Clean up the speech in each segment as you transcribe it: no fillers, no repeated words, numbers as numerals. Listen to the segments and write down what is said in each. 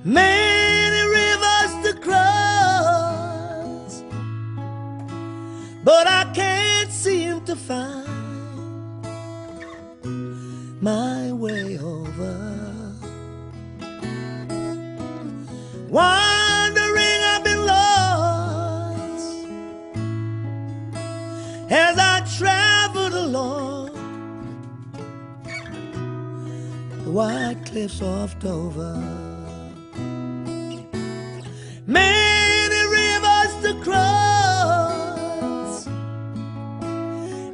Many rivers to cross, but I can't seem to find my way over. Wandering, I've been lost as I traveled along the white cliffs of Dover. Many rivers to cross,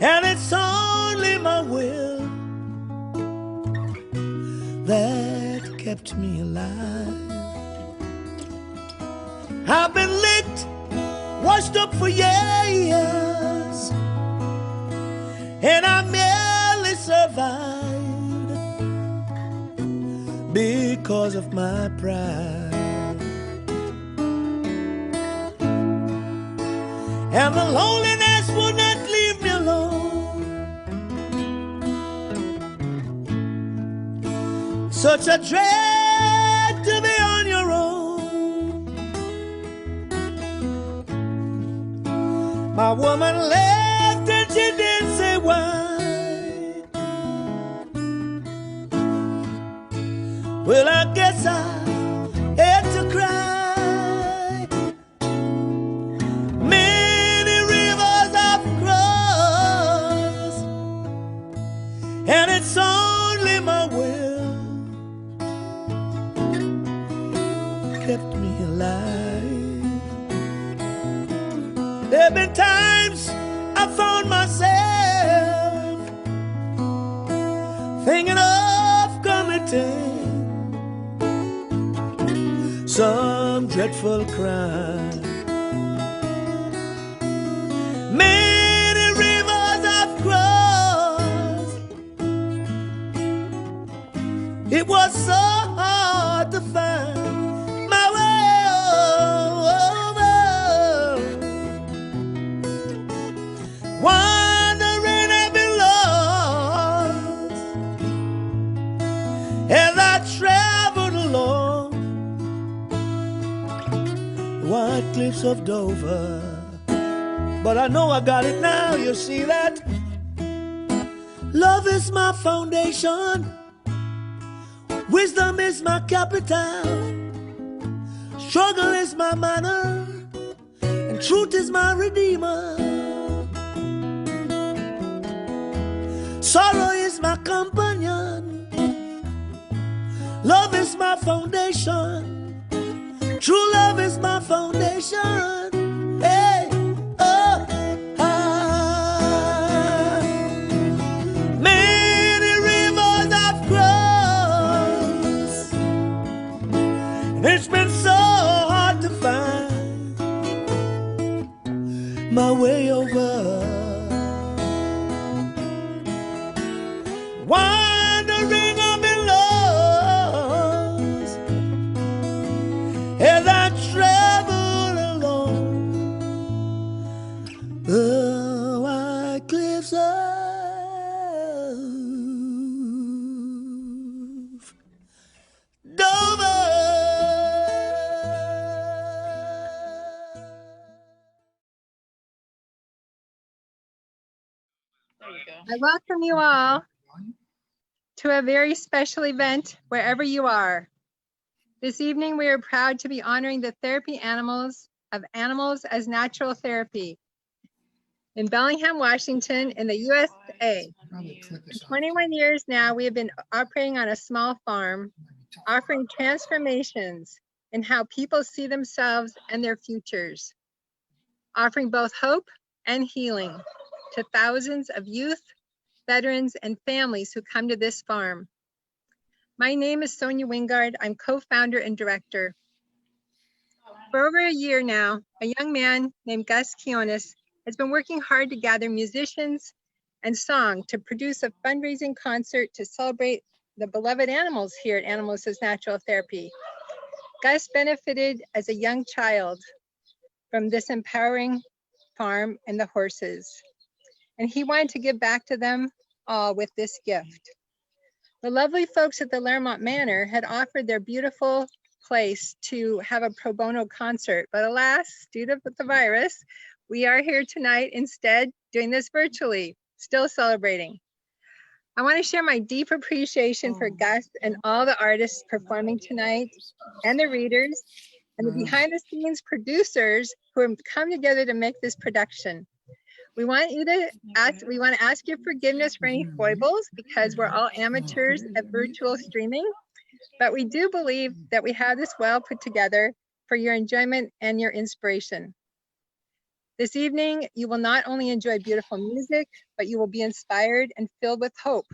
and it's only my will that kept me alive. I've been licked, washed up for years, and I merely survived because of my pride. And the loneliness would not leave me alone. Such a dread to be on your own. My woman left and she didn't say why. Well, I guess I had to cry. And it's only my will kept me alive. There have been times I found myself thinking of committing some dreadful crime. Many rivers I've crossed. It was so hard to find my way over. Wandering, I've been lost as I traveled along the white cliffs of Dover. But I know I got it now, you see that? Love is my foundation. Wisdom is my capital, struggle is my manner, and truth is my redeemer. Sorrow is my companion, love is my foundation, true love is my foundation. Hey, oh, ah. Many rivers I've crossed, it's been so hard to find my way over. Wandering, I've been lost as I travel along the white cliffs of Dover. I welcome you all to a very special event wherever you are. This evening, we are proud to be honoring the therapy animals as natural therapy in Bellingham, Washington, in the USA. For 21 years now, we have been operating on a small farm, offering transformations in how people see themselves and their futures, offering both hope and healing to thousands of youth, veterans, and families who come to this farm. My name is Sonia Wingard. I'm co-founder and director. For over a year now, a young man named Gus Chionis has been working hard to gather musicians and song to produce a fundraising concert to celebrate the beloved animals here at Animals as Natural Therapy. Gus benefited as a young child from this empowering farm and the horses, and he wanted to give back to them all with this gift. The lovely folks at the Lermont Manor had offered their beautiful place to have a pro bono concert, but alas, due to the virus, we are here tonight instead doing this virtually, still celebrating. I want to share my deep appreciation for Gus and all the artists performing tonight, and the readers, and the behind the scenes producers who have come together to make this production. We want to ask your forgiveness for any foibles because we're all amateurs at virtual streaming, but we do believe that we have this well put together for your enjoyment and your inspiration. This evening, you will not only enjoy beautiful music, but you will be inspired and filled with hope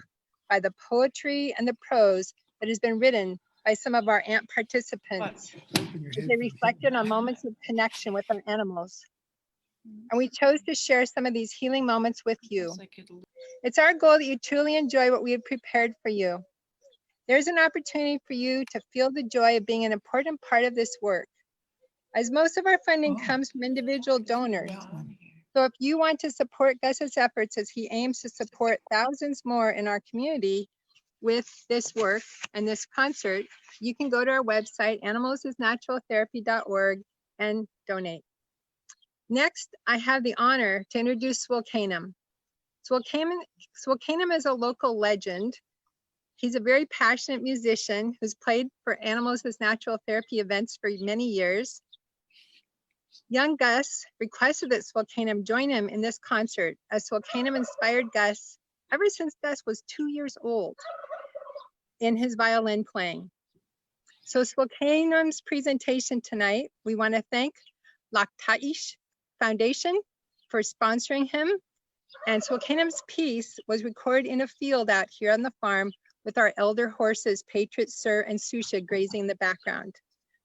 by the poetry and the prose that has been written by some of our AMP participants. They reflected on moments of connection with our animals. And we chose to share some of these healing moments with you. It's our goal that you truly enjoy what we have prepared for you. There's an opportunity for you to feel the joy of being an important part of this work, as most of our funding comes from individual donors. So if you want to support Gus's efforts as he aims to support thousands more in our community with this work and this concert, you can go to our website, animalsisnaturaltherapy.org, and donate. Next, I have the honor to introduce Swil Kanim. Swil Kanim is a local legend. He's a very passionate musician who's played for Animals as Natural Therapy events for many years. Young Gus requested that Swil Kanim join him in this concert, as Swil Kanim inspired Gus ever since Gus was 2 years old in his violin playing. So Swil Kanim's presentation tonight, we want to thank Laktaish Foundation for sponsoring him. And Swil Kanim's piece was recorded in a field out here on the farm with our elder horses, Patriot, Sir, and Susha grazing in the background.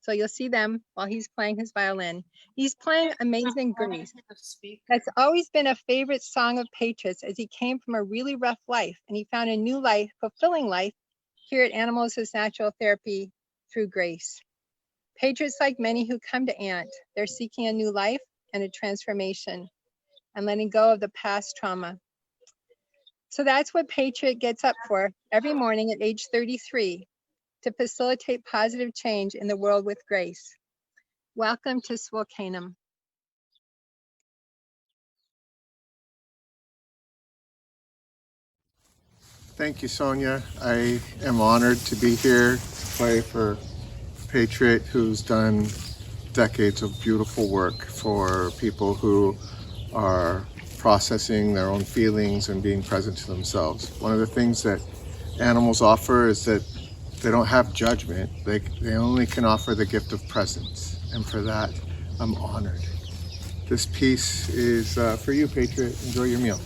So you'll see them while he's playing his violin. He's playing Amazing Grace. That's always been a favorite song of Patriot's, as he came from a really rough life and he found a new life, fulfilling life here at Animals as Natural Therapy through grace. Patriots, like many who come to ANT, they're seeking a new life and a transformation and letting go of the past trauma. So that's what Patriot gets up for every morning at age 33, to facilitate positive change in the world with grace. Welcome to Swil Kanim. Thank you, Sonia. I am honored to be here to play for Patriot, who's done decades of beautiful work for people who are processing their own feelings and being present to themselves. One of the things that animals offer is that they don't have judgment. They only can offer the gift of presence. And for that, I'm honored. This piece is for you, Patriot. Enjoy your meal.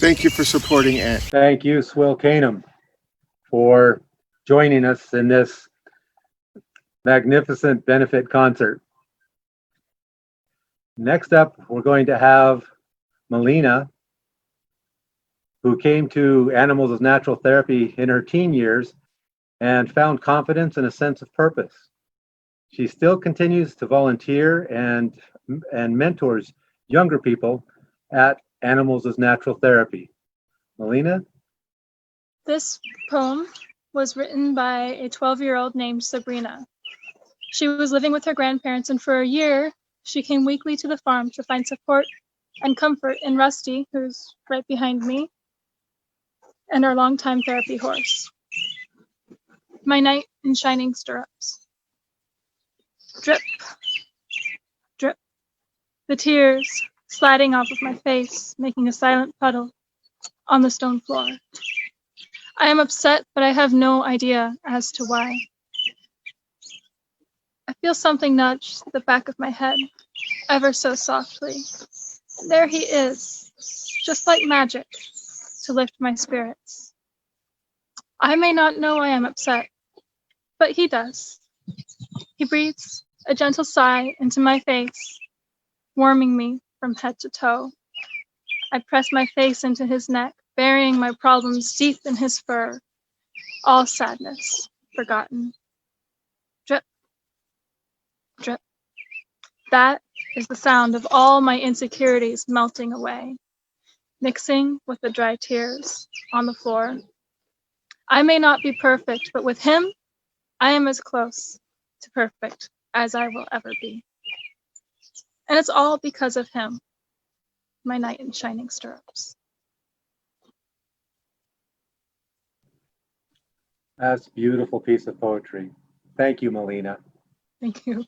Thank you for supporting Anne. Thank you, Swil Kanim, for joining us in this magnificent benefit concert. Next up, we're going to have Melina, who came to Animals as Natural Therapy in her teen years and found confidence and a sense of purpose. She still continues to volunteer and mentors younger people at Animals as Natural Therapy. Melina? This poem was written by a 12-year-old named Sabrina. She was living with her grandparents, and for a year, she came weekly to the farm to find support and comfort in Rusty, who's right behind me, and our longtime therapy horse. My knight in shining stirrups. Drip, drip, the tears sliding off of my face, making a silent puddle on the stone floor. I am upset, but I have no idea as to why. I feel something nudge the back of my head, ever so softly. There he is, just like magic, to lift my spirits. I may not know I am upset, but he does. He breathes a gentle sigh into my face, warming me from head to toe. I press my face into his neck, burying my problems deep in his fur, all sadness forgotten. Drip, drip. That is the sound of all my insecurities melting away, mixing with the dry tears on the floor. I may not be perfect, but with him, I am as close to perfect as I will ever be. And it's all because of him, my knight in shining stirrups. That's a beautiful piece of poetry. Thank you, Melina. Thank you.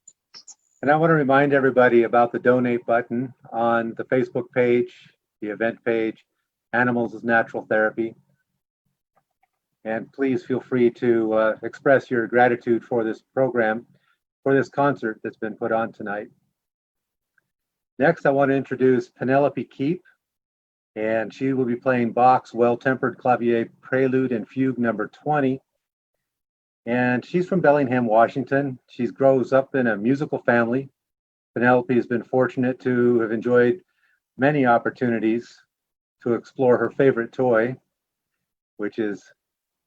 And I want to remind everybody about the donate button on the Facebook page, the event page, Animals as Natural Therapy. And please feel free to express your gratitude for this program, for this concert that's been put on tonight. Next, I want to introduce Penelope Keep, and she will be playing Bach's Well-Tempered Clavier Prelude and Fugue number 20. And she's from Bellingham, Washington. She grows up in a musical family. Penelope has been fortunate to have enjoyed many opportunities to explore her favorite toy, which is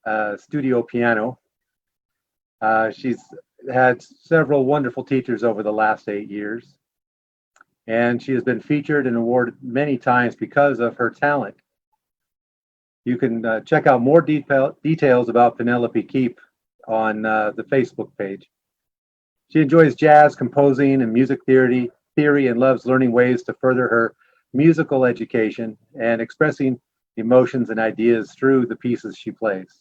a studio piano. She's had several wonderful teachers over the last 8 years, and she has been featured and awarded many times because of her talent. You can check out more details about Penelope Keep on the Facebook page. She enjoys jazz, composing, and music theory, and loves learning ways to further her musical education and expressing emotions and ideas through the pieces she plays.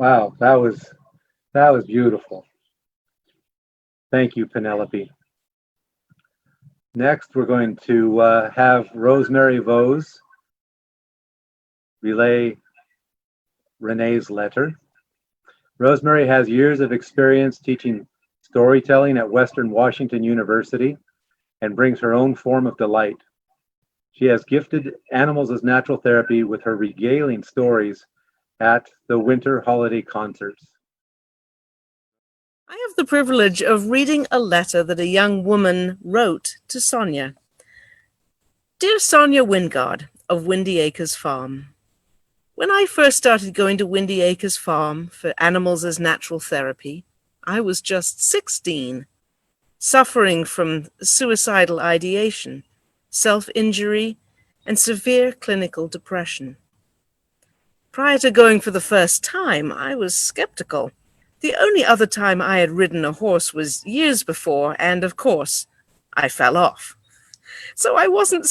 Wow, that was beautiful. Thank you, Penelope. Next, we're going to have Rosemary Vose relay Renee's letter. Rosemary has years of experience teaching storytelling at Western Washington University and brings her own form of delight. She has gifted animals as natural therapy with her regaling stories at the winter holiday concerts. I have the privilege of reading a letter that a young woman wrote to Sonia. Dear Sonia Wingard of Windy Acres Farm, when I first started going to Windy Acres Farm for animals as natural therapy, I was just 16, suffering from suicidal ideation, self-injury, and severe clinical depression. Prior to going for the first time, I was skeptical. The only other time I had ridden a horse was years before, and of course, I fell off. So I wasn't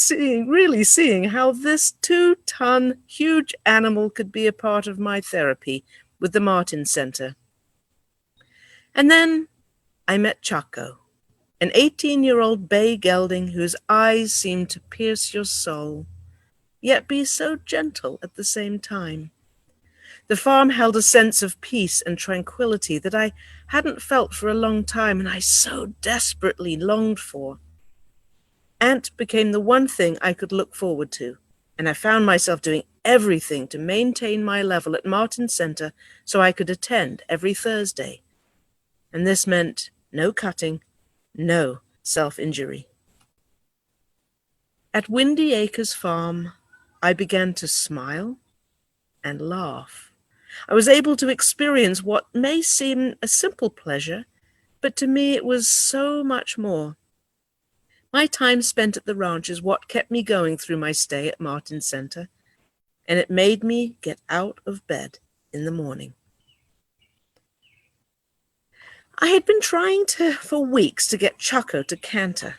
really seeing how this 2-ton huge animal could be a part of my therapy with the Martin Center. And then I met Chaco, an 18-year-old bay gelding whose eyes seemed to pierce your soul, yet be so gentle at the same time. The farm held a sense of peace and tranquility that I hadn't felt for a long time, and I so desperately longed for. Ant became the one thing I could look forward to, and I found myself doing everything to maintain my level at Martin Center so I could attend every Thursday. And this meant no cutting, no self-injury. At Windy Acres Farm, I began to smile and laugh. I was able to experience what may seem a simple pleasure, but to me it was so much more. My time spent at the ranch is what kept me going through my stay at Martin Center, and it made me get out of bed in the morning. I had been trying for weeks to get Chaco to canter,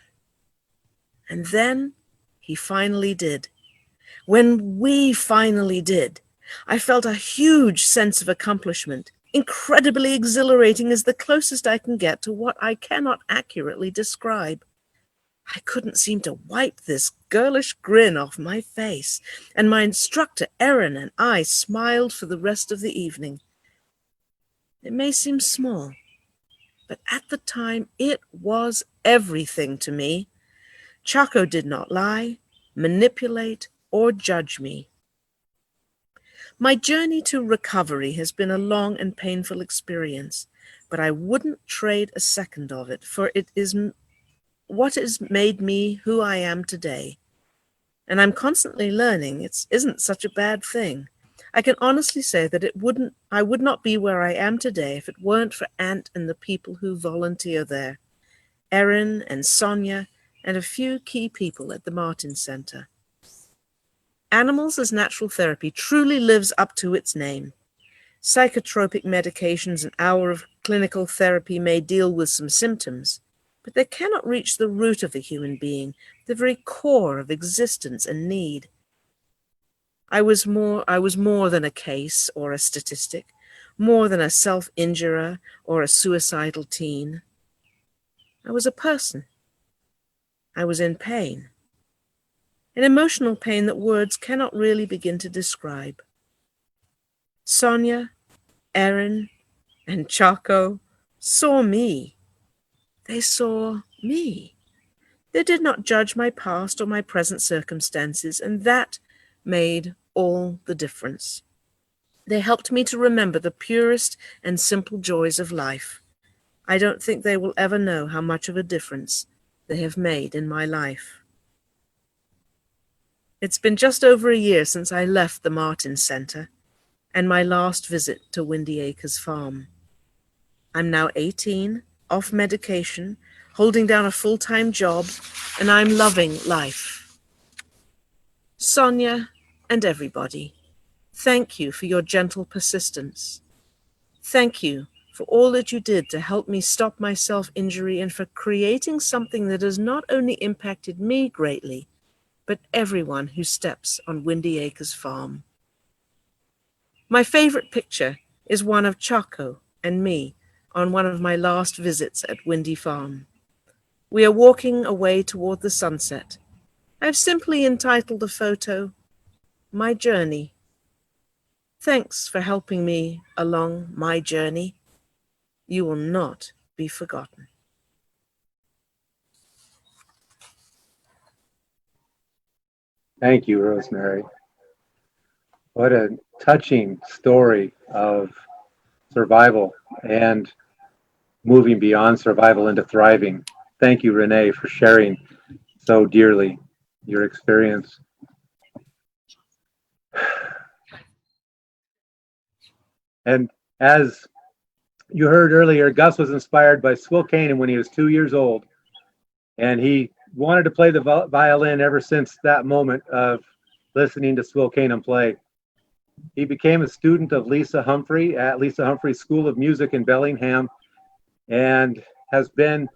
and then he finally did. When we finally did, I felt a huge sense of accomplishment. Incredibly exhilarating is the closest I can get to what I cannot accurately describe. I couldn't seem to wipe this girlish grin off my face, and my instructor, Erin, and I smiled for the rest of the evening. It may seem small, but at the time it was everything to me. Chaco did not lie, manipulate, or judge me. My journey to recovery has been a long and painful experience, but I wouldn't trade a second of it, for it is what has made me who I am today. And I'm constantly learning it isn't such a bad thing. I can honestly say that I would not be where I am today if it weren't for Ant and the people who volunteer there, Erin and Sonia, and a few key people at the Martin Center. Animals as natural therapy truly lives up to its name. Psychotropic medications, an hour of clinical therapy may deal with some symptoms, but they cannot reach the root of a human being, the very core of existence and need. I was more than a case or a statistic, more than a self-injurer or a suicidal teen. I was a person. I was in pain. An emotional pain that words cannot really begin to describe. Sonia, Erin, and Chaco saw me. They saw me. They did not judge my past or my present circumstances, and that made all the difference. They helped me to remember the purest and simple joys of life. I don't think they will ever know how much of a difference they have made in my life. It's been just over a year since I left the Martin Center and my last visit to Windy Acres Farm. I'm now 18, off medication, holding down a full-time job, and I'm loving life. Sonia and everybody, thank you for your gentle persistence. Thank you for all that you did to help me stop my self-injury and for creating something that has not only impacted me greatly, but everyone who steps on Windy Acres Farm. My favorite picture is one of Chaco and me on one of my last visits at Windy Farm. We are walking away toward the sunset. I've simply entitled the photo, My Journey. Thanks for helping me along my journey. You will not be forgotten. Thank you, Rosemary. What a touching story of survival and moving beyond survival into thriving. Thank you, Renee, for sharing so dearly your experience. And as you heard earlier, Gus was inspired by Swil Kanim when he was 2 years old, and he wanted to play the violin ever since that moment of listening to Swil Kanim play. He became a student of Lisa Humphrey at Lisa Humphrey's School of Music in Bellingham and has been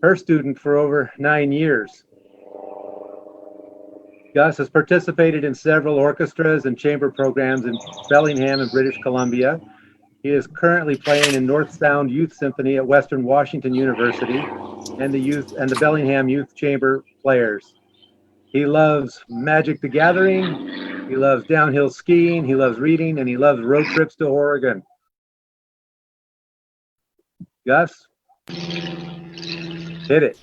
her student for over 9 years. Gus has participated in several orchestras and chamber programs in Bellingham and British Columbia. He is currently playing in North Sound Youth Symphony at Western Washington University and the Bellingham Youth Chamber Players. He loves Magic the Gathering, he loves downhill skiing, he loves reading, and he loves road trips to Oregon. Gus, hit it.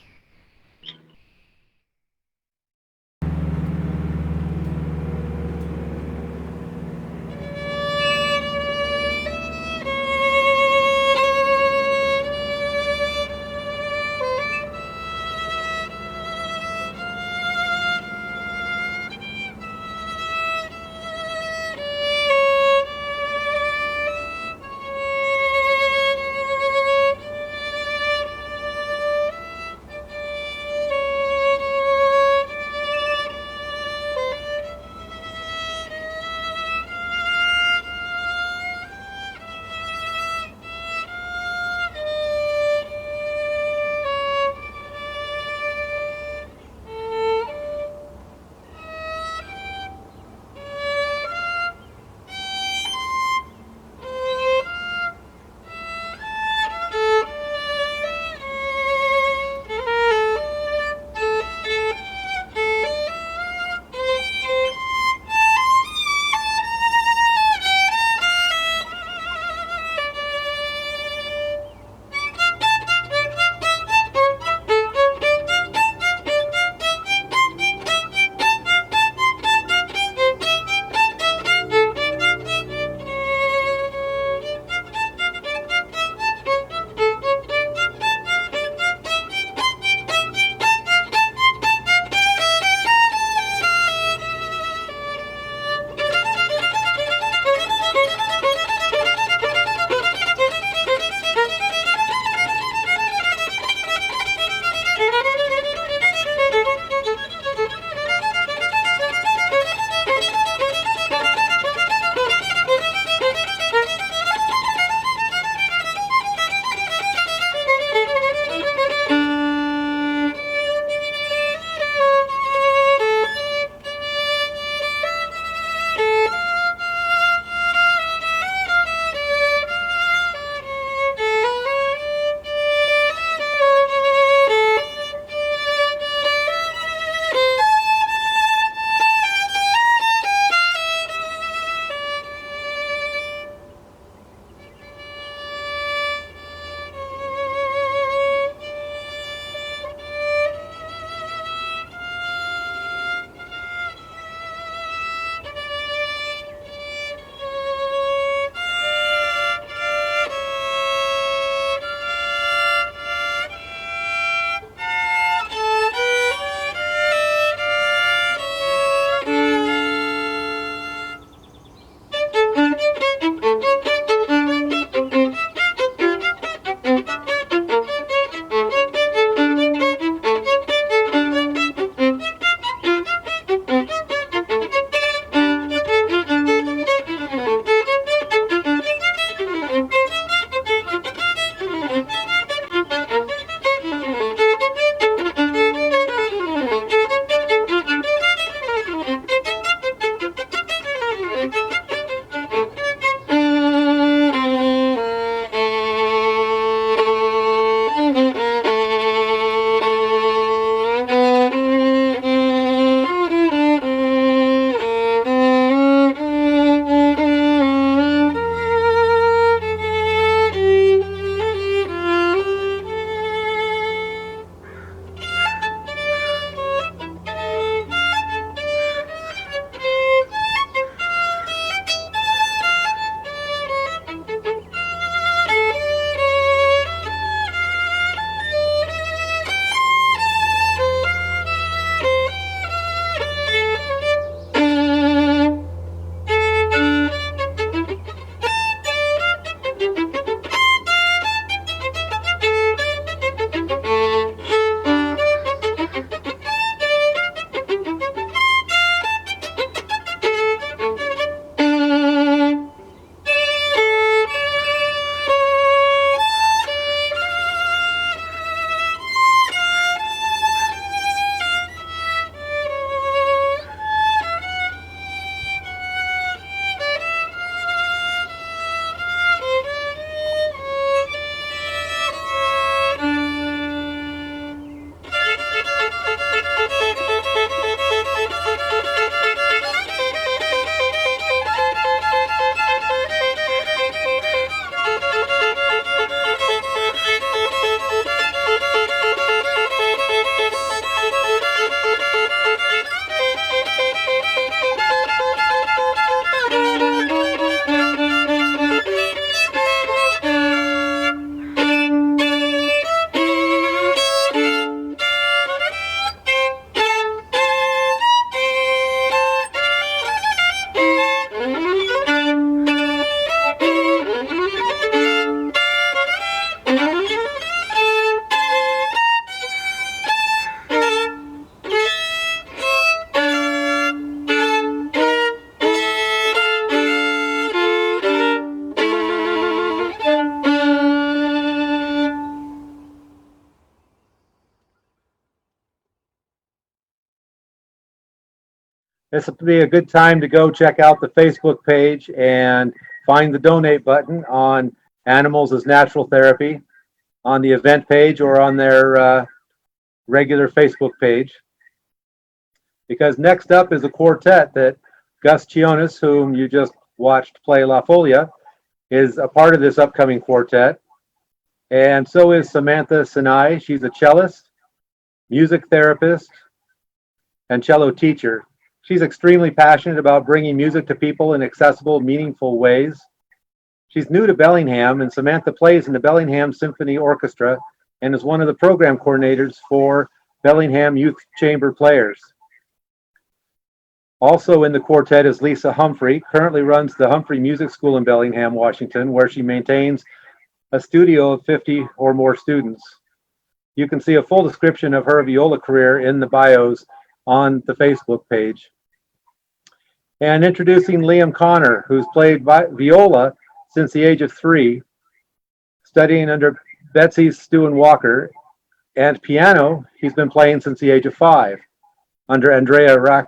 This would be a good time to go check out the Facebook page and find the donate button on Animals as Natural Therapy on the event page or on their regular Facebook page. Because next up is a quartet that Gus Chionis, whom you just watched play La Folia, is a part of this upcoming quartet. And so is Samantha Sinai. She's a cellist, music therapist, and cello teacher. She's extremely passionate about bringing music to people in accessible, meaningful ways. She's new to Bellingham, and Samantha plays in the Bellingham Symphony Orchestra and is one of the program coordinators for Bellingham Youth Chamber Players. Also in the quartet is Lisa Humphrey, currently runs the Humphrey Music School in Bellingham, Washington, where she maintains a studio of 50 or more students. You can see a full description of her viola career in the bios on the Facebook page. And introducing Liam Connor, who's played viola since the age of 3, studying under Betsy Stewin Walker, and piano he's been playing since the age of 5 under Andrea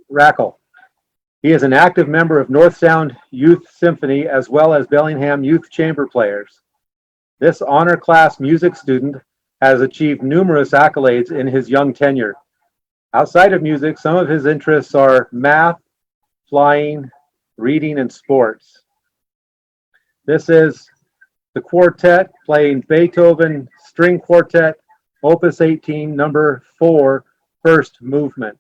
Rackle. He is an active member of North Sound Youth Symphony as well as Bellingham Youth Chamber Players. This honor class music student has achieved numerous accolades in his young tenure. Outside of music, some of his interests are math, flying, reading, and sports. This is the quartet playing Beethoven String Quartet, Opus 18, number 4, first movement.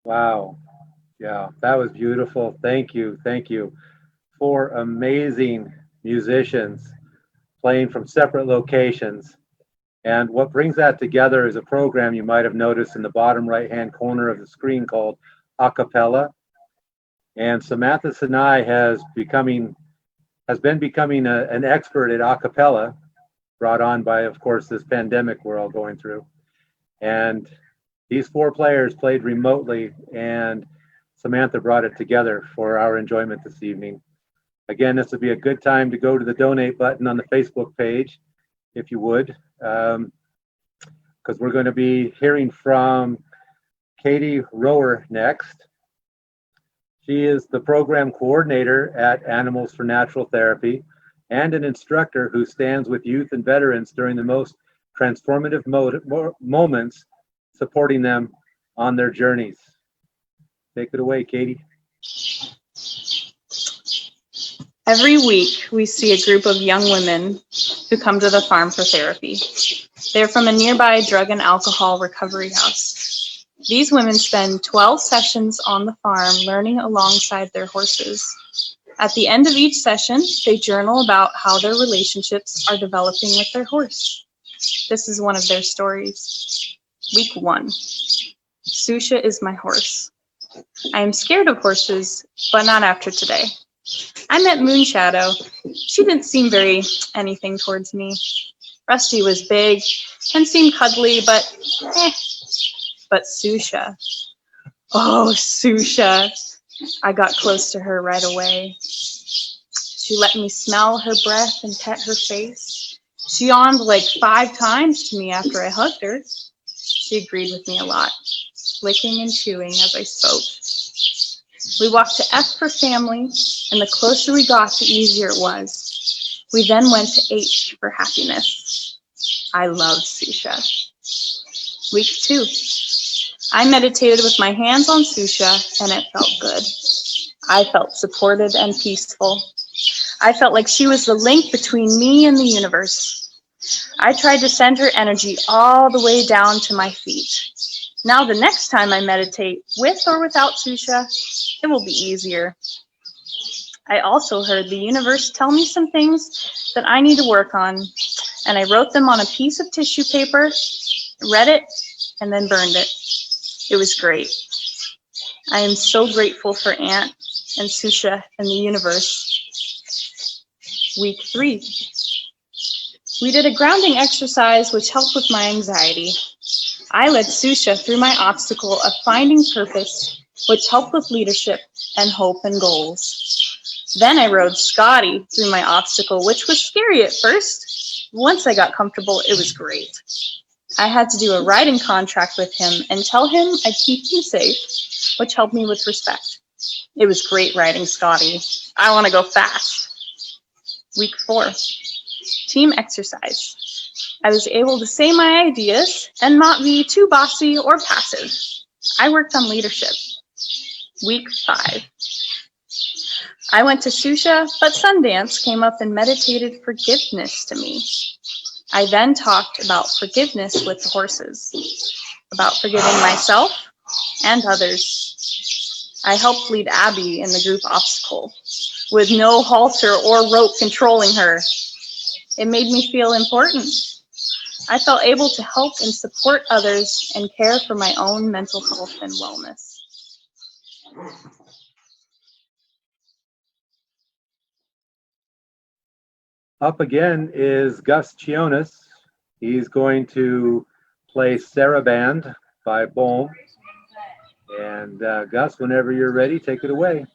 Wow. Yeah, that was beautiful. Thank you. Thank you. Four amazing musicians playing from separate locations. And what brings that together is a program you might have noticed in the bottom right-hand corner of the screen called Acapella. And Samantha Sinai has been becoming an expert at acapella, brought on by, of course, this pandemic we're all going through. And these four players played remotely, and Samantha brought it together for our enjoyment this evening. Again, this would be a good time to go to the donate button on the Facebook page, if you would, because we're going to be hearing from Katie Rower next. She is the program coordinator at Animals for Natural Therapy and an instructor who stands with youth and veterans during the most transformative moments, supporting them on their journeys. Take it away, Katie. Every week, we see a group of young women who come to the farm for therapy. They're from a nearby drug and alcohol recovery house. These women spend 12 sessions on the farm learning alongside their horses. At the end of each session, they journal about how their relationships are developing with their horse. This is one of their stories. Week 1. Susha is my horse. I am scared of horses, but not after today. I met Moonshadow. She didn't seem very anything towards me. Rusty was big and seemed cuddly, but But Susha, oh, Susha. I got close to her right away. She let me smell her breath and pet her face. She yawned like 5 times to me after I hugged her. She agreed with me a lot, licking and chewing as I spoke. We walked to F for family, and the closer we got, the easier it was. We then went to H for happiness. I loved Susha. Week 2. I meditated with my hands on Susha, and it felt good. I felt supported and peaceful. I felt like she was the link between me and the universe. I tried to send her energy all the way down to my feet. Now the next time I meditate, with or without Susha, it will be easier. I also heard the universe tell me some things that I need to work on, and I wrote them on a piece of tissue paper, read it, and then burned it. It was great. I am so grateful for Aunt and Susha and the universe. Week 3. We did a grounding exercise which helped with my anxiety. I led Susha through my obstacle of finding purpose, which helped with leadership and hope and goals. Then I rode Scotty through my obstacle, which was scary at first. Once I got comfortable, it was great. I had to do a riding contract with him and tell him I'd keep him safe, which helped me with respect. It was great riding Scotty. I want to go fast. Week 4. Team exercise. I was able to say my ideas and not be too bossy or passive. I worked on leadership. Week 5. I went to Susha, but Sundance came up and meditated forgiveness to me. I then talked about forgiveness with the horses, about forgiving myself and others. I helped lead Abby in the group obstacle, with no halter or rope controlling her. It made me feel important. I felt able to help and support others and care for my own mental health and wellness. Up again is Gus Chionis. He's going to play Sarabande by Bohm. And Gus, whenever you're ready, take it away.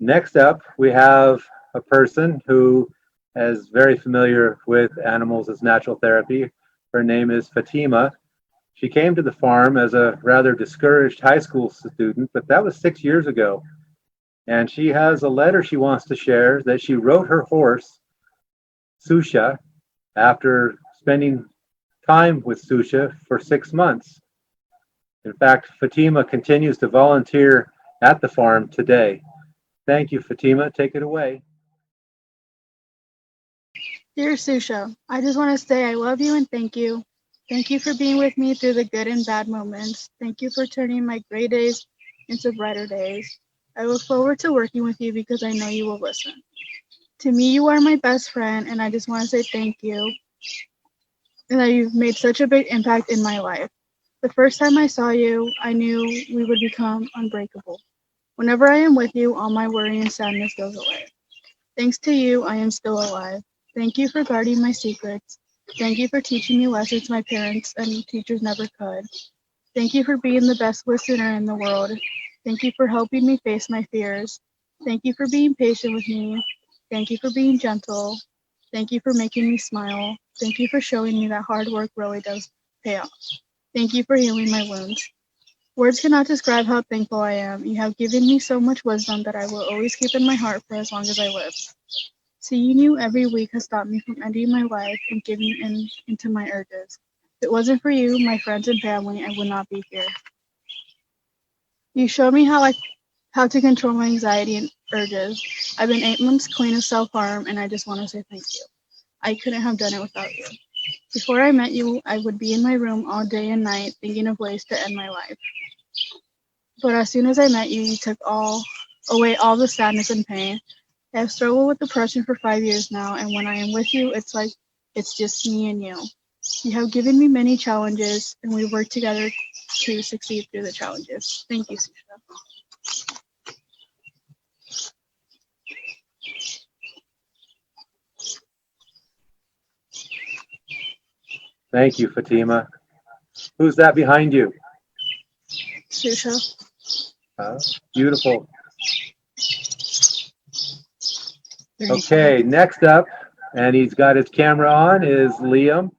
Next up, we have a person who is very familiar with animals as natural therapy. Her name is Fatima. She came to the farm as a rather discouraged high school student, but that was 6 years ago. And she has a letter she wants to share that she wrote her horse, Susha, after spending time with Susha for 6 months. In fact, Fatima continues to volunteer at the farm today. Thank you, Fatima. Take it away. Dear Susha, I just want to say I love you and thank you. Thank you for being with me through the good and bad moments. Thank you for turning my gray days into brighter days. I look forward to working with you because I know you will listen. To me, you are my best friend, and I just want to say thank you and that you've made such a big impact in my life. The first time I saw you, I knew we would become unbreakable. Whenever I am with you, all my worry and sadness goes away. Thanks to you, I am still alive. Thank you for guarding my secrets. Thank you for teaching me lessons my parents and teachers never could. Thank you for being the best listener in the world. Thank you for helping me face my fears. Thank you for being patient with me. Thank you for being gentle. Thank you for making me smile. Thank you for showing me that hard work really does pay off. Thank you for healing my wounds. Words cannot describe how thankful I am. You have given me so much wisdom that I will always keep in my heart for as long as I live. Seeing you every week has stopped me from ending my life and giving into my urges. If it wasn't for you, my friends and family, I would not be here. You showed me how to control my anxiety and urges. I've been 8 months clean of self-harm, and I just want to say thank you. I couldn't have done it without you. Before I met you, I would be in my room all day and night thinking of ways to end my life. But as soon as I met you, you took away all the sadness and pain. I have struggled with depression for 5 years now, and when I am with you, it's like it's just me and you. You have given me many challenges, and we work together to succeed through the challenges. Thank you, Susha. Thank you, Fatima. Who's that behind you? Susha. Beautiful. Okay, next up, and he's got his camera on, is Liam.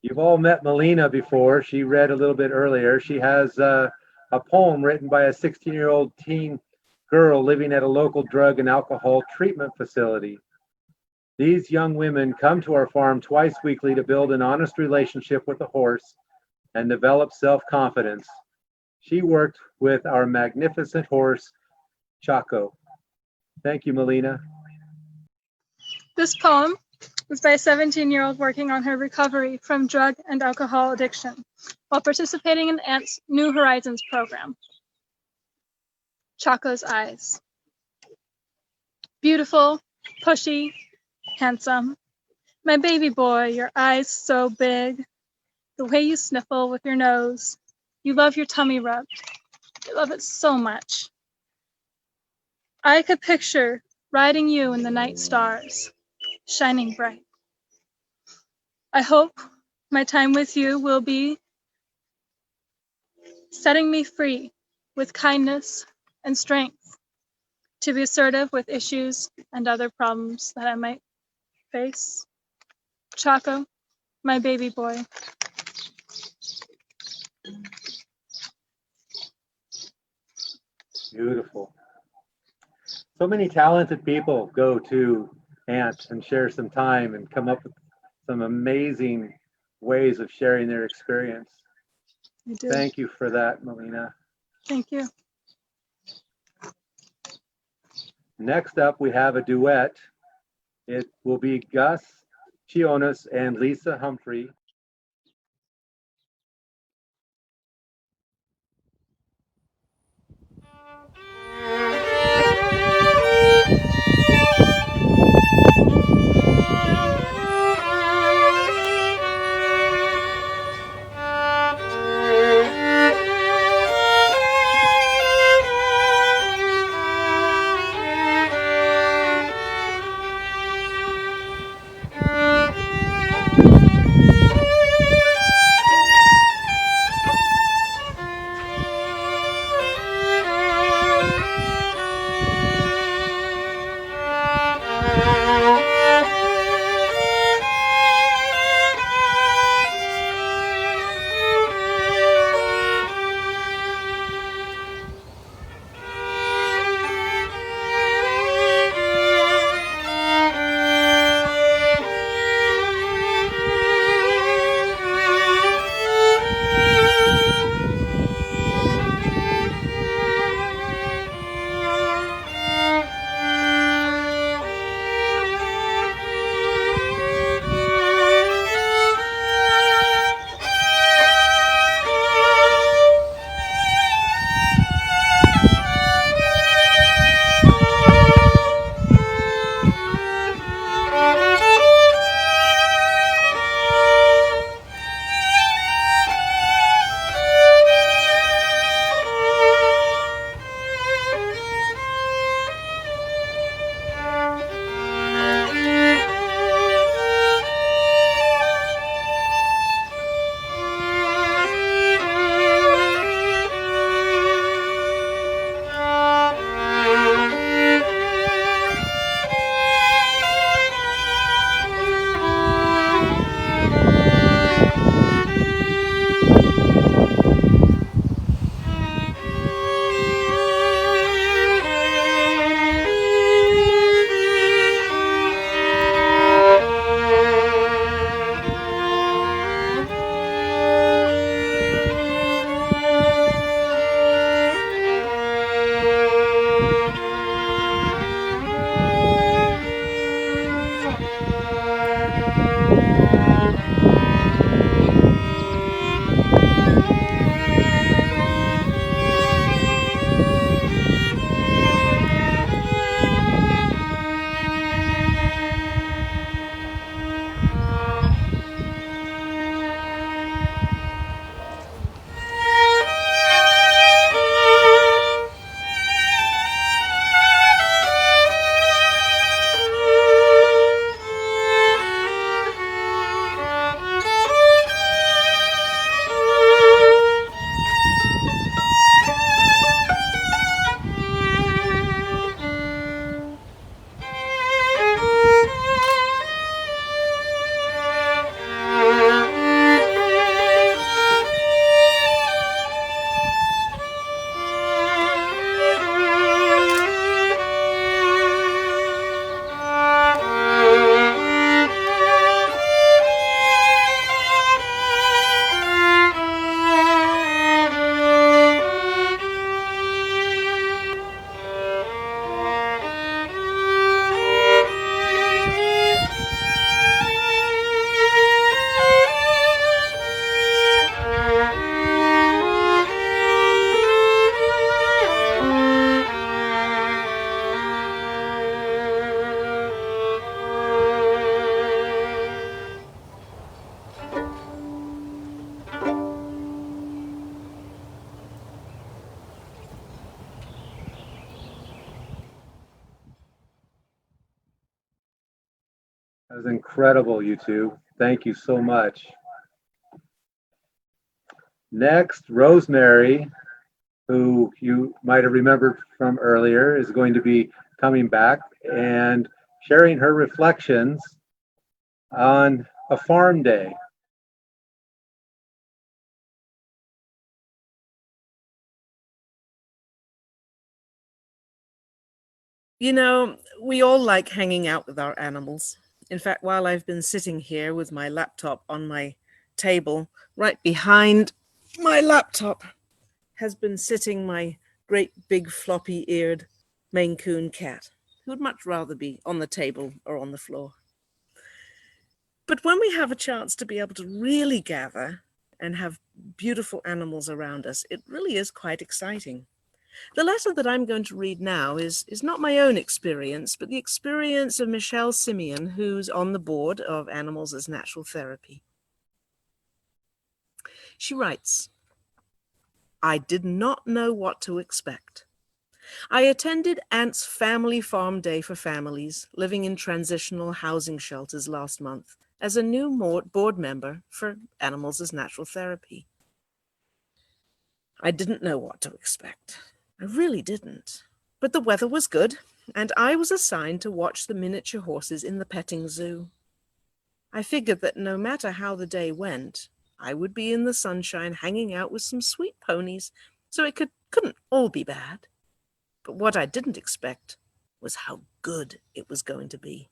You've all met Melina before. She read a little bit earlier. She has a poem written by a 16-year-old teen girl living at a local drug and alcohol treatment facility. These young women come to our farm twice weekly to build an honest relationship with the horse and develop self-confidence. She worked with our magnificent horse, Chaco. Thank you, Melina. This poem was by a 17-year-old working on her recovery from drug and alcohol addiction while participating in ANT's New Horizons program. Chaco's eyes. Beautiful, pushy, handsome. My baby boy, your eyes so big. The way you sniffle with your nose. You love your tummy rubbed. You love it so much. I could picture riding you in the night stars, shining bright. I hope my time with you will be setting me free with kindness and strength to be assertive with issues and other problems that I might face. Chaco, my baby boy. Beautiful. So many talented people go to ANT and share some time and come up with some amazing ways of sharing their experience. You do. Thank you for that, Melina. Thank you. Next up, we have a duet. It will be Gus Chionis and Lisa Humphrey. was incredible, you two. Thank you so much. Next, Rosemary, who you might have remembered from earlier, is going to be coming back and sharing her reflections on a farm day. You know, we all like hanging out with our animals. In fact, while I've been sitting here with my laptop on my table, right behind my laptop has been sitting my great big floppy-eared Maine Coon cat, who would much rather be on the table or on the floor. But when we have a chance to be able to really gather and have beautiful animals around us, it really is quite exciting. The letter that I'm going to read now is not my own experience, but the experience of Michelle Simeon, who's on the board of Animals as Natural Therapy. She writes, I did not know what to expect. I attended Ant's Family Farm Day for families living in transitional housing shelters last month as a new board member for Animals as Natural Therapy. I didn't know what to expect. I really didn't. But the weather was good, and I was assigned to watch the miniature horses in the petting zoo. I figured that no matter how the day went, I would be in the sunshine hanging out with some sweet ponies, so it couldn't all be bad. But what I didn't expect was how good it was going to be.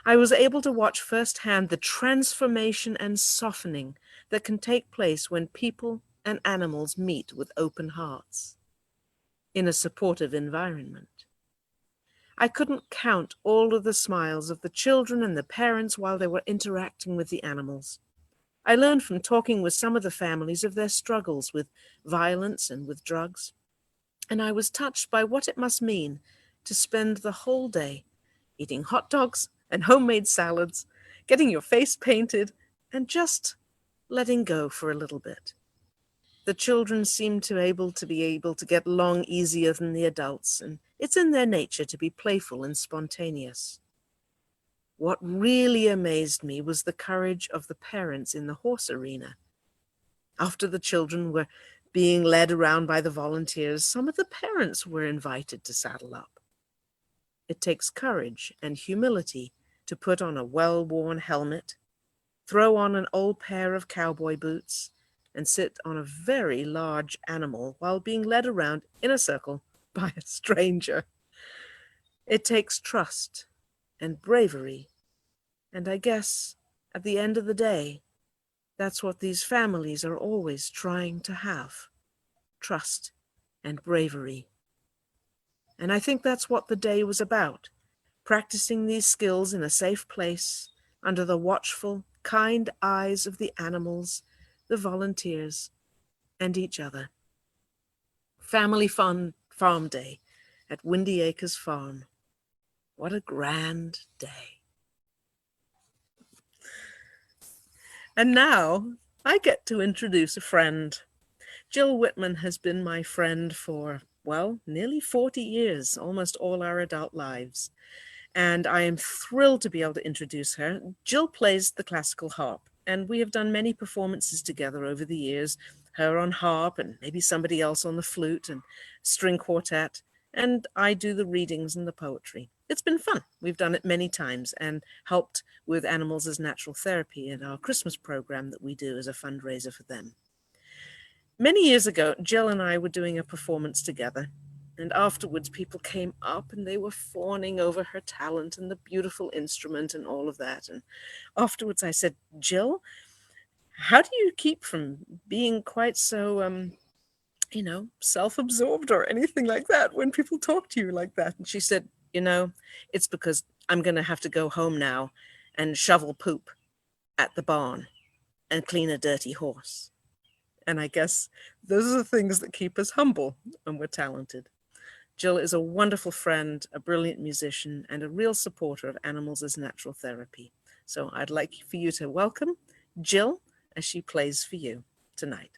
I was able to watch firsthand the transformation and softening that can take place when people and animals meet with open hearts in a supportive environment. I couldn't count all of the smiles of the children and the parents while they were interacting with the animals. I learned from talking with some of the families of their struggles with violence and with drugs, and I was touched by what it must mean to spend the whole day eating hot dogs and homemade salads, getting your face painted, and just letting go for a little bit. The children seem to be able to get along easier than the adults, and it's in their nature to be playful and spontaneous. What really amazed me was the courage of the parents in the horse arena. After the children were being led around by the volunteers, some of the parents were invited to saddle up. It takes courage and humility to put on a well-worn helmet, throw on an old pair of cowboy boots, and sit on a very large animal while being led around in a circle by a stranger. It takes trust and bravery, and I guess at the end of the day, that's what these families are always trying to have, trust and bravery. And I think that's what the day was about, practicing these skills in a safe place, under the watchful, kind eyes of the animals, the volunteers, and each other. Family Fun Farm Day at Windy Acres Farm. What a grand day. And now I get to introduce a friend. Jill Whitman has been my friend for, well, nearly 40 years, almost all our adult lives. And I am thrilled to be able to introduce her. Jill plays the classical harp, and we have done many performances together over the years, her on harp and maybe somebody else on the flute and string quartet, and I do the readings and the poetry. It's been fun. We've done it many times and helped with Animals as Natural Therapy in our Christmas program that we do as a fundraiser for them. Many years ago, Jill and I were doing a performance together. And afterwards, people came up and they were fawning over her talent and the beautiful instrument and all of that. And afterwards, I said, Jill, how do you keep from being quite so, self-absorbed or anything like that when people talk to you like that? And she said, it's because I'm going to have to go home now and shovel poop at the barn and clean a dirty horse. And I guess those are the things that keep us humble when we're talented. Jill is a wonderful friend, a brilliant musician, and a real supporter of Animals as Natural Therapy. So I'd like for you to welcome Jill as she plays for you tonight.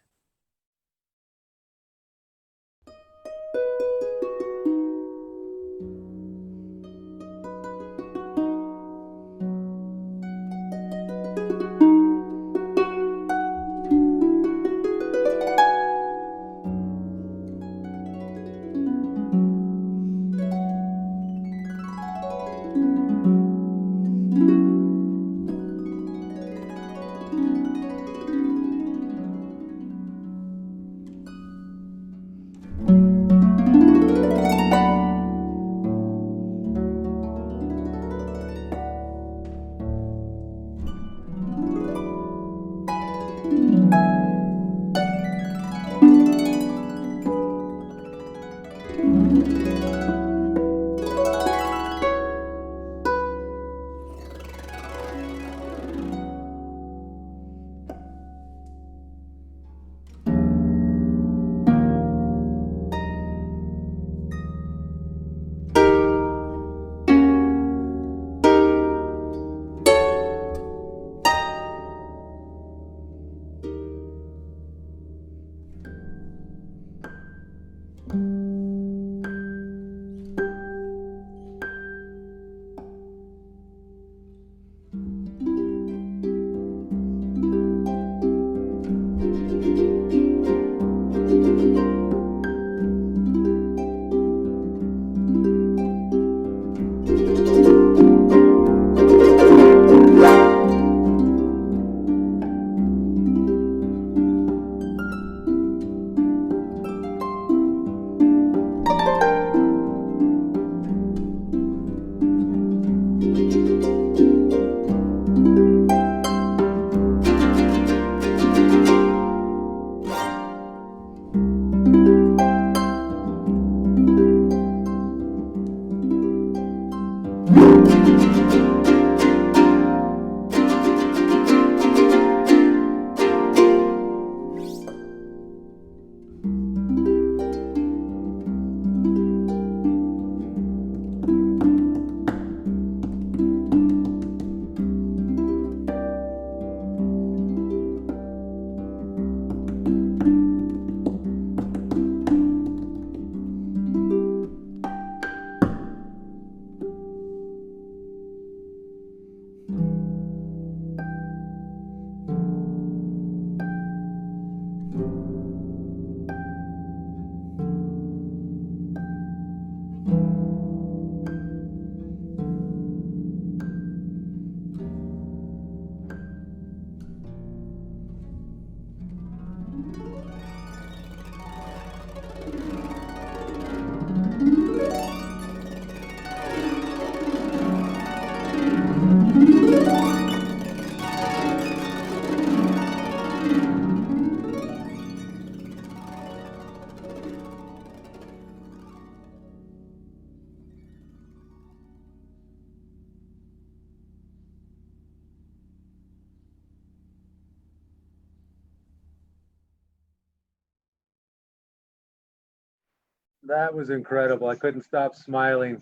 That was incredible. I couldn't stop smiling.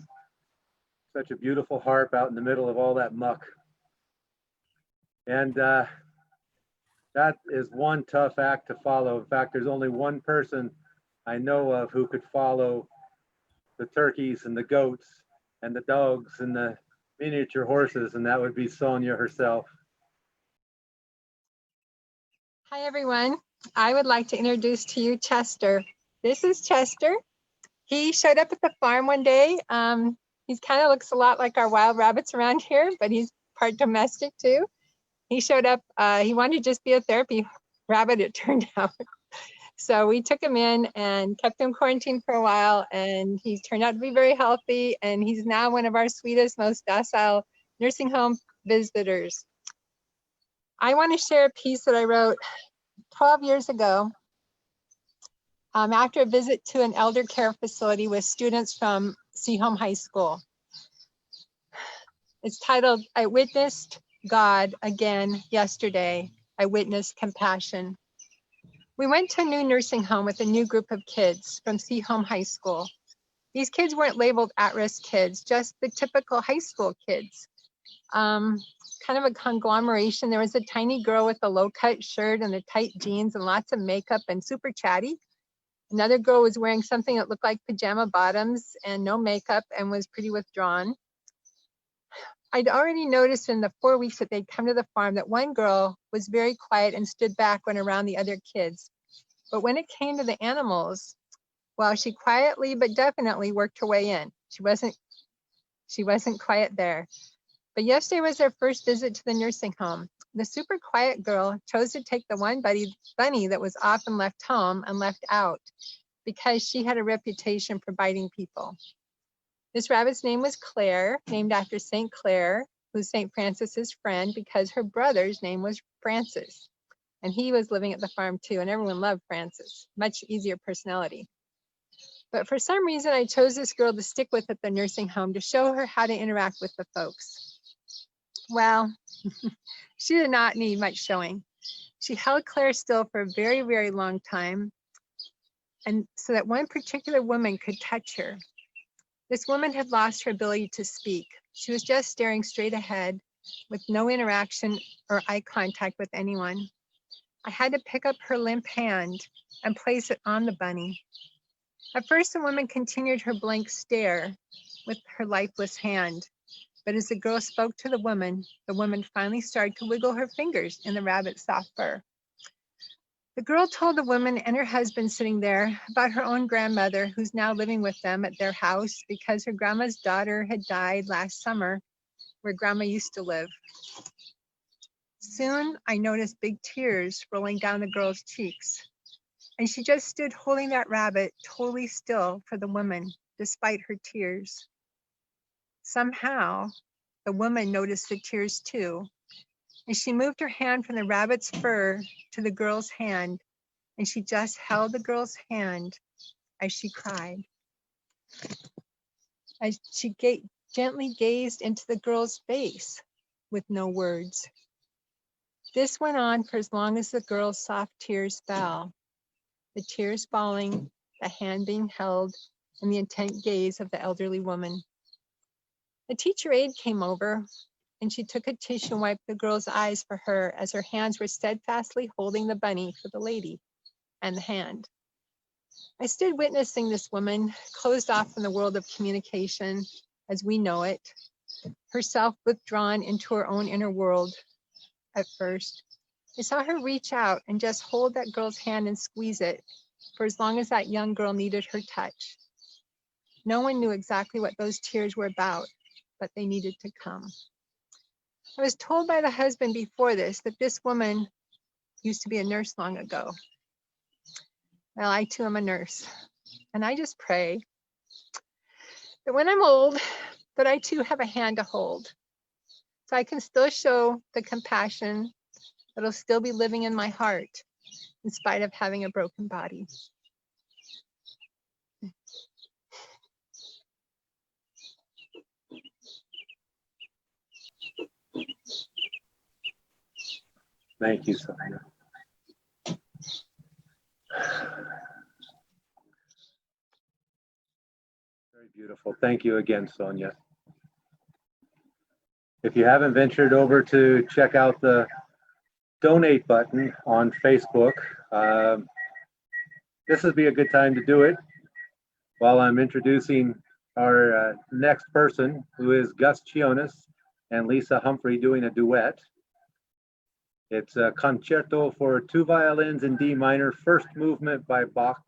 Such a beautiful harp out in the middle of all that muck. And that is one tough act to follow. In fact, there's only one person I know of who could follow the turkeys and the goats and the dogs and the miniature horses, and that would be Sonia herself. Hi, everyone. I would like to introduce to you Chester. This is Chester. He showed up at the farm one day. He kind of looks a lot like our wild rabbits around here, but he's part domestic too. He showed up, he wanted to just be a therapy rabbit, it turned out. So we took him in and kept him quarantined for a while, and he's turned out to be very healthy, and he's now one of our sweetest, most docile nursing home visitors. I want to share a piece that I wrote 12 years ago after a visit to an elder care facility with students from Home High School. It's titled, I Witnessed God Again Yesterday. I Witnessed Compassion. We went to a new nursing home with a new group of kids from Home High School. These kids weren't labeled at-risk kids, just the typical high school kids. Kind of a conglomeration. There was a tiny girl with a low-cut shirt and the tight jeans and lots of makeup and super chatty. Another girl was wearing something that looked like pajama bottoms and no makeup and was pretty withdrawn. I'd already noticed in the 4 weeks that they'd come to the farm that one girl was very quiet and stood back when around the other kids. But when it came to the animals, well, she quietly but definitely worked her way in. She wasn't quiet there. But yesterday was their first visit to the nursing home. The super quiet girl chose to take the one bunny that was often left home and left out because she had a reputation for biting people. This rabbit's name was Claire, named after St. Clair, who's St. Francis's friend, because her brother's name was Francis. And he was living at the farm too, and everyone loved Francis. Much easier personality. But for some reason, I chose this girl to stick with at the nursing home to show her how to interact with the folks. Well, she did not need much showing. She held Claire still for a very, very long time, and so that one particular woman could touch her. This woman had lost her ability to speak. She was just staring straight ahead with no interaction or eye contact with anyone. I had to pick up her limp hand and place it on the bunny. At first, the woman continued her blank stare with her lifeless hand. But as the girl spoke to the woman finally started to wiggle her fingers in the rabbit's soft fur. The girl told the woman and her husband sitting there about her own grandmother, who's now living with them at their house because her grandma's daughter had died last summer where grandma used to live. Soon I noticed big tears rolling down the girl's cheeks, and she just stood holding that rabbit totally still for the woman despite her tears. Somehow the woman noticed the tears too, and she moved her hand from the rabbit's fur to the girl's hand, and she just held the girl's hand as she cried. As she gently gazed into the girl's face with no words. This went on for as long as the girl's soft tears fell, the tears falling, the hand being held, and the intent gaze of the elderly woman. The teacher aide came over, and she took a tissue and wiped the girl's eyes for her as her hands were steadfastly holding the bunny for the lady and the hand. I stood witnessing this woman, closed off from the world of communication as we know it, herself withdrawn into her own inner world at first. I saw her reach out and just hold that girl's hand and squeeze it for as long as that young girl needed her touch. No one knew exactly what those tears were about, but they needed to come. I was told by the husband before this that this woman used to be a nurse long ago. Well, I too am a nurse, and I just pray that when I'm old, that I too have a hand to hold, so I can still show the compassion that'll still be living in my heart in spite of having a broken body. Thank you, Sonia. Beautiful. Thank you again, Sonia. If you haven't ventured over to check out the donate button on Facebook, this would be a good time to do it while I'm introducing our next person, who is Gus Chionis and Lisa Humphrey doing a duet. It's a concerto for 2 violins in D minor, first movement by Bach.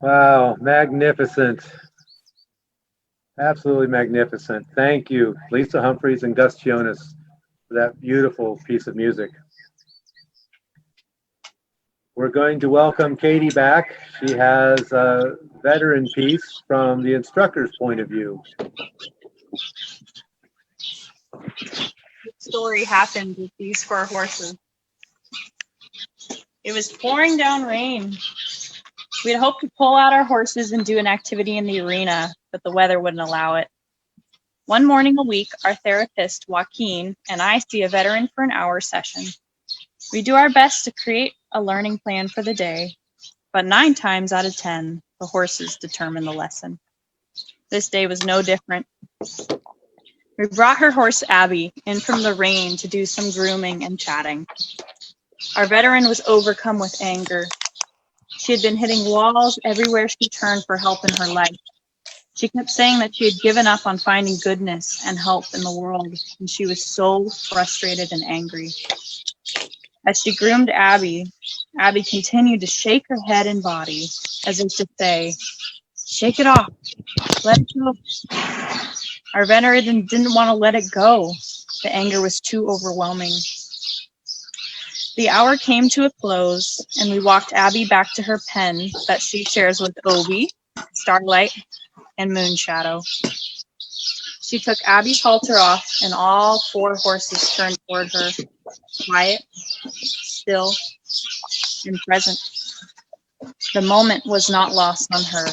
Wow, magnificent. Absolutely magnificent. Thank you, Lisa Humphreys and Gus Chionis, for that beautiful piece of music. We're going to welcome Katie back. She has a veteran piece from the instructor's point of view. Story happened with these 4 horses. It was pouring down rain. We had hoped to pull out our horses and do an activity in the arena, but the weather wouldn't allow it. One morning a week, our therapist, Joaquin, and I see a veteran for an hour session. We do our best to create a learning plan for the day, but 9 times out of 10, the horses determine the lesson. This day was no different. We brought her horse Abby in from the rain to do some grooming and chatting. Our veteran was overcome with anger. She had been hitting walls everywhere she turned for help in her life. She kept saying that she had given up on finding goodness and help in the world, and she was so frustrated and angry. As she groomed Abby, Abby continued to shake her head and body, as if to say, "Shake it off, let it go." Our veteran didn't want to let it go. The anger was too overwhelming. The hour came to a close, and we walked Abby back to her pen that she shares with Obi, Starlight, and Moonshadow. She took Abby's halter off, and all 4 horses turned toward her, quiet, still, and present. The moment was not lost on her.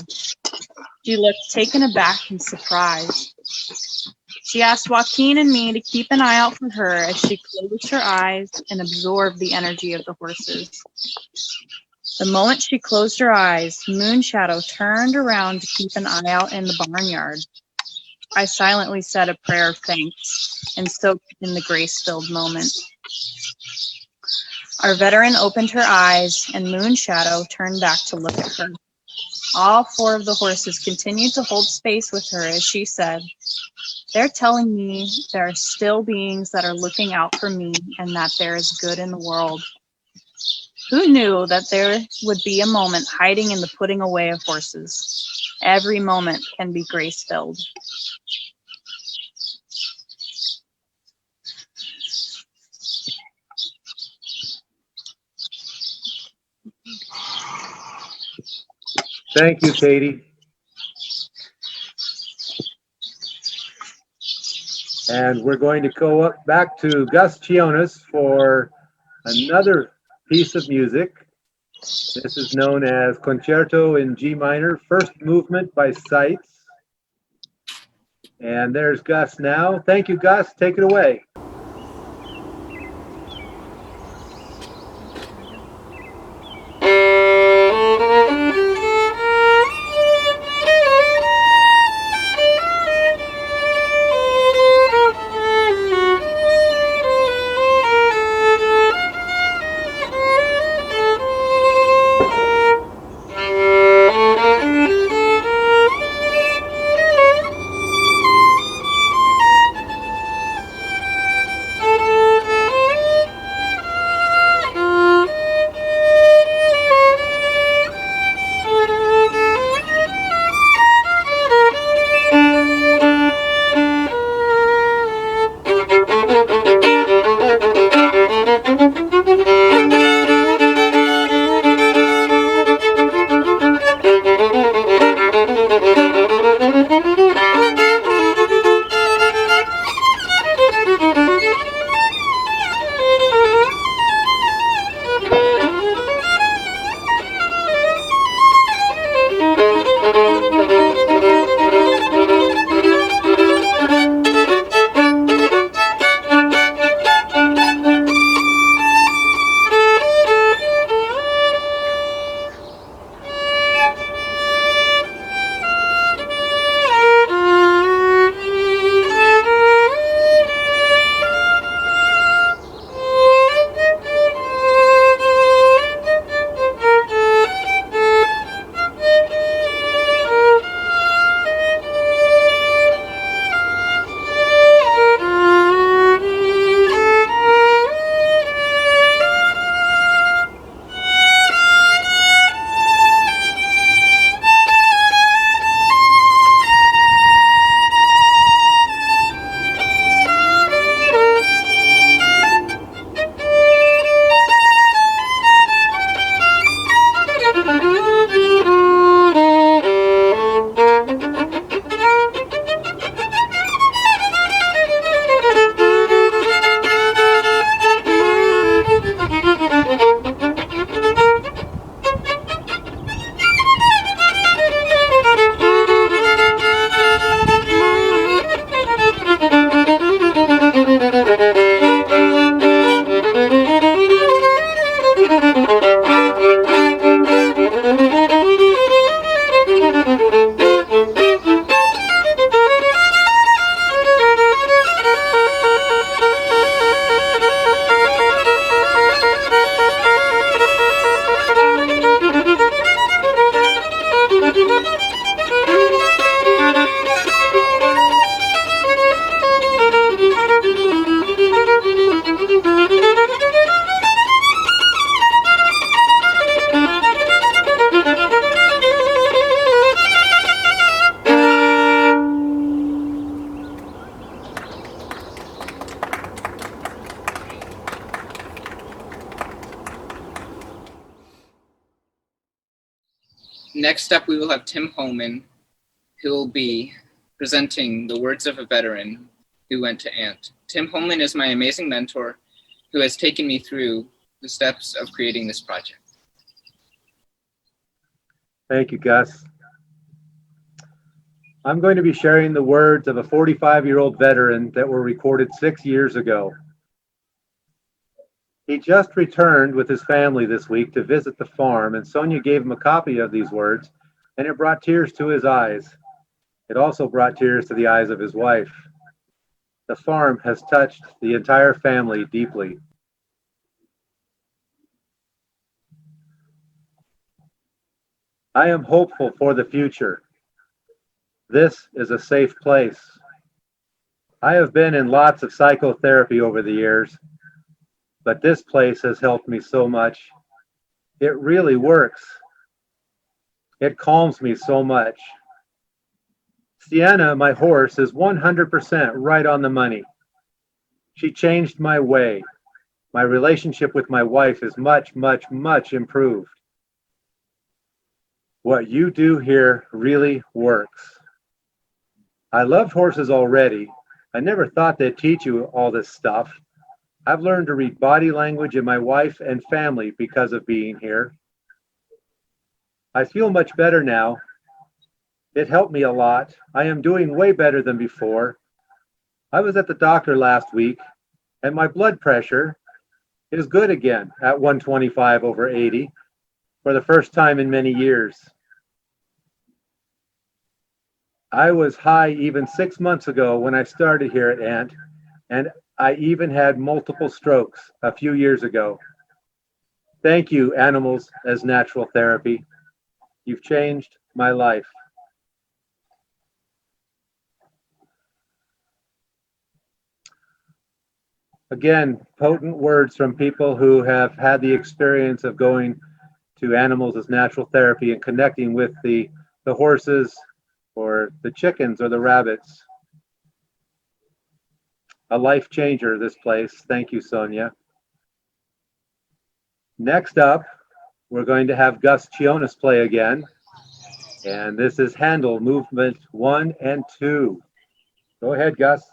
She looked taken aback and surprised. She asked Joaquin and me to keep an eye out for her as she closed her eyes and absorbed the energy of the horses. The moment she closed her eyes, Moonshadow turned around to keep an eye out in the barnyard. I silently said a prayer of thanks and soaked in the grace-filled moment. Our veteran opened her eyes, and Moonshadow turned back to look at her. All 4 of the horses continued to hold space with her as she said, "They're telling me there are still beings that are looking out for me and that there is good in the world." Who knew that there would be a moment hiding in the putting away of horses? Every moment can be grace-filled. Thank you, Katie. And we're going to go up back to Gus Chionis for another piece of music. This is known as Concerto in G minor, first movement by Seitz. And there's Gus now. Thank you, Gus. Take it away. Next up, we will have Tim Holman, who will be presenting the words of a veteran who went to Ant. Tim Holman is my amazing mentor who has taken me through the steps of creating this project. Thank you, Gus. I'm going to be sharing the words of a 45-year-old veteran that were recorded 6 years ago. He just returned with his family this week to visit the farm, and Sonia gave him a copy of these words, and it brought tears to his eyes. It also brought tears to the eyes of his wife. The farm has touched the entire family deeply. I am hopeful for the future. This is a safe place. I have been in lots of psychotherapy over the years, but this place has helped me so much. It really works. It calms me so much. Sienna, my horse, is 100% right on the money. She changed my way. My relationship with my wife is much, much, much improved. What you do here really works. I loved horses already. I never thought they'd teach you all this stuff. I've learned to read body language in my wife and family because of being here. I feel much better now. It helped me a lot. I am doing way better than before. I was at the doctor last week, and my blood pressure is good again at 125/80 for the first time in many years. I was high even 6 months ago when I started here at Ant, and I even had multiple strokes a few years ago. Thank you, Animals as Natural Therapy. You've changed my life. Again, potent words from people who have had the experience of going to Animals as Natural Therapy and connecting with the horses or the chickens or the rabbits. A life changer, this place. Thank you, Sonia. Next up, we're going to have Gus Chionis play again. And this is Handel Movement 1 and 2. Go ahead, Gus.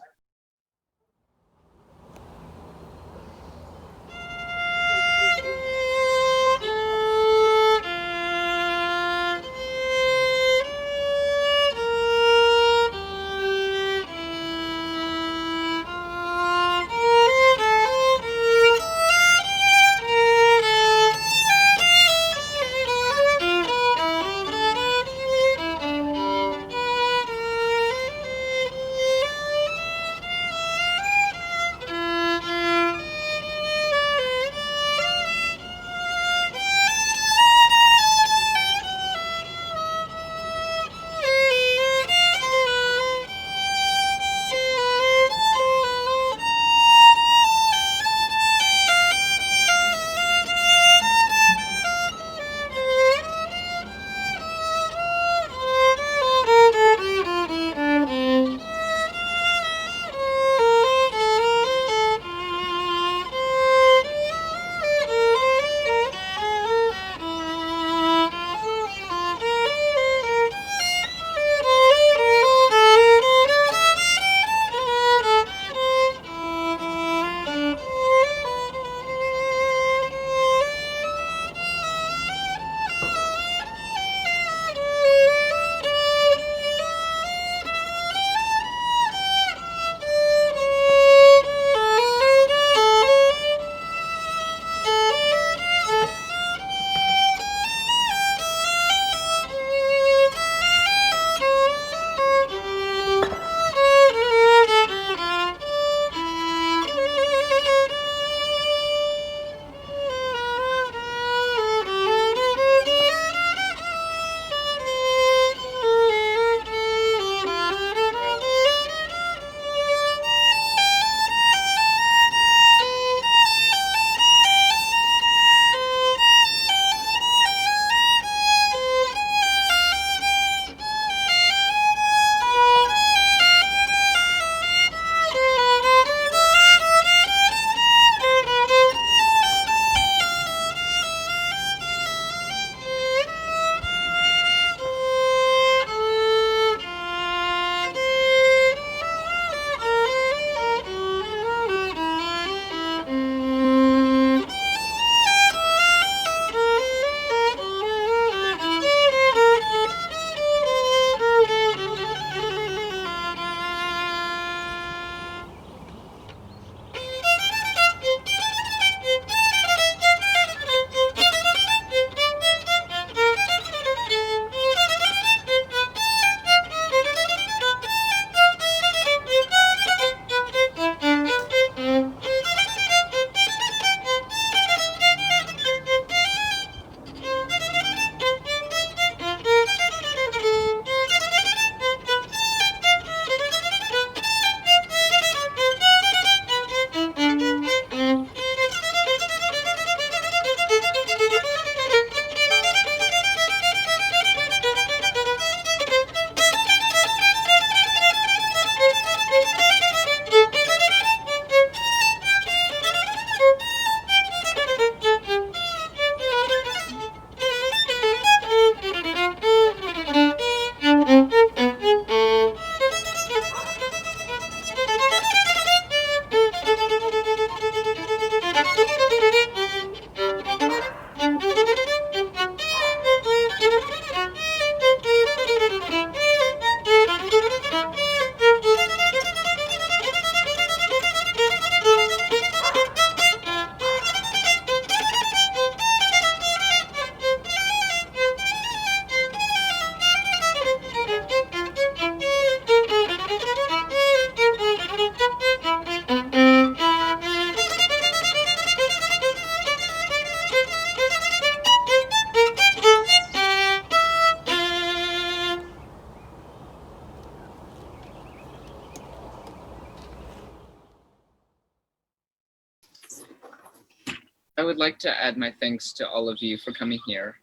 I would like to add my thanks to all of you for coming here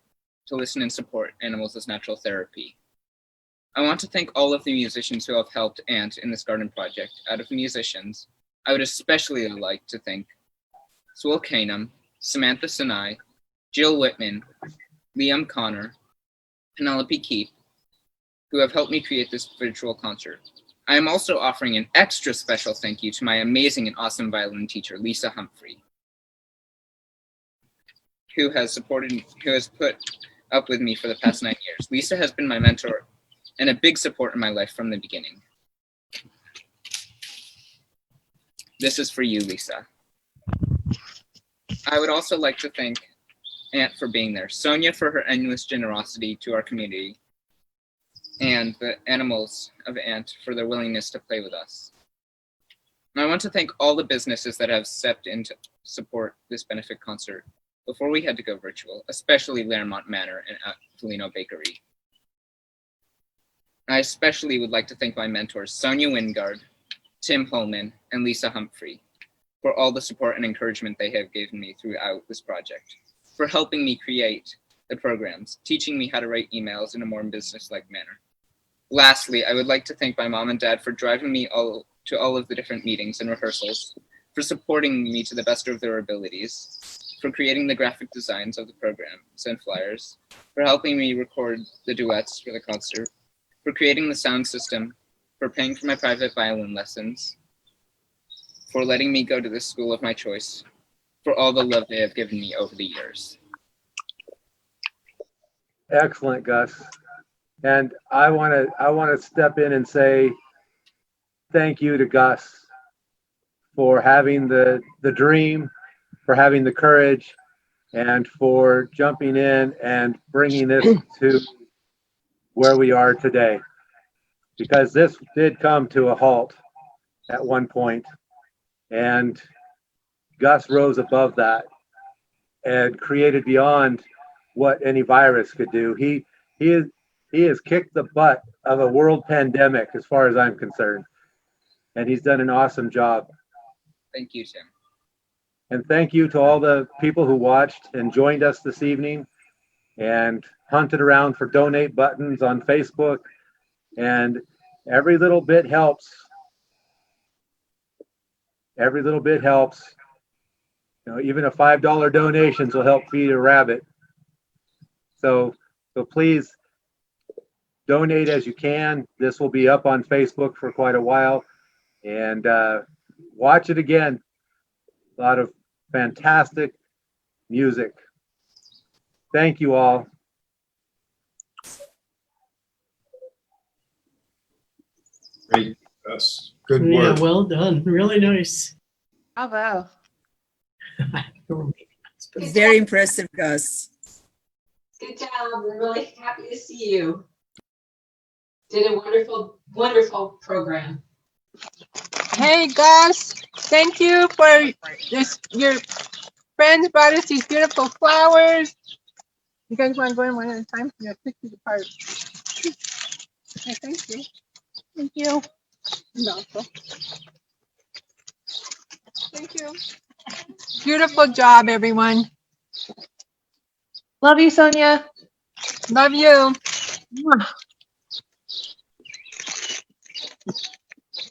to listen and support Animals as Natural Therapy. I want to thank all of the musicians who have helped Ant in this garden project. Out of the musicians, I would especially like to thank Swil Kanim, Samantha Sinai, Jill Whitman, Liam Connor, Penelope Keep, who have helped me create this virtual concert. I am also offering an extra special thank you to my amazing and awesome violin teacher, Lisa Humphrey, who has put up with me for the past 9 years. Lisa has been my mentor and a big support in my life from the beginning. This is for you, Lisa. I would also like to thank Ant for being there, Sonia for her endless generosity to our community, and the animals of Ant for their willingness to play with us. And I want to thank all the businesses that have stepped in to support this benefit concert before we had to go virtual, especially Laremont Manor and Foligno Bakery. I especially would like to thank my mentors, Sonia Wingard, Tim Holman, and Lisa Humphrey, for all the support and encouragement they have given me throughout this project, for helping me create the programs, teaching me how to write emails in a more business-like manner. Lastly, I would like to thank my mom and dad for driving me to all of the different meetings and rehearsals, for supporting me to the best of their abilities, for creating the graphic designs of the programs and flyers, for helping me record the duets for the concert, for creating the sound system, for paying for my private violin lessons, for letting me go to the school of my choice, for all the love they have given me over the years. Excellent, Gus. And I want to step in and say thank you to Gus for having the dream, for having the courage, and for jumping in and bringing this to where we are today. Because this did come to a halt at one point, and Gus rose above that and created beyond what any virus could do. He has kicked the butt of a world pandemic as far as I'm concerned, and he's done an awesome job. Thank you, Tim. And thank you to all the people who watched and joined us this evening and hunted around for donate buttons on Facebook. And every little bit helps. Every little bit helps. You know, even a $5 donations will help feed a rabbit. So please donate as you can. This will be up on Facebook for quite a while. And watch it again. A lot of fantastic music. Thank you all. Great, Gus. Good work. Yeah, well done. Really nice. Bravo. Very impressive, Gus. Good job. We're really happy to see you. Did a wonderful, wonderful program. Hey, Gus, thank you for this. Your friends brought us these beautiful flowers. You guys want to go in one at a time? Yeah, 6 feet apart. Okay, thank you. Thank you. No. Thank you. Beautiful job, everyone. Love you, Sonia. Love you.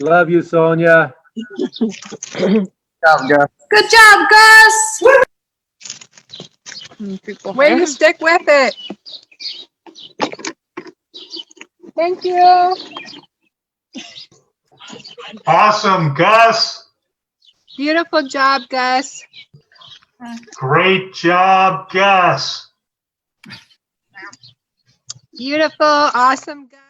Love you, Sonia. Good job, Gus. Way to stick with it. Thank you. Awesome, Gus. Beautiful job, Gus. Great job, Gus. Beautiful, awesome, Gus.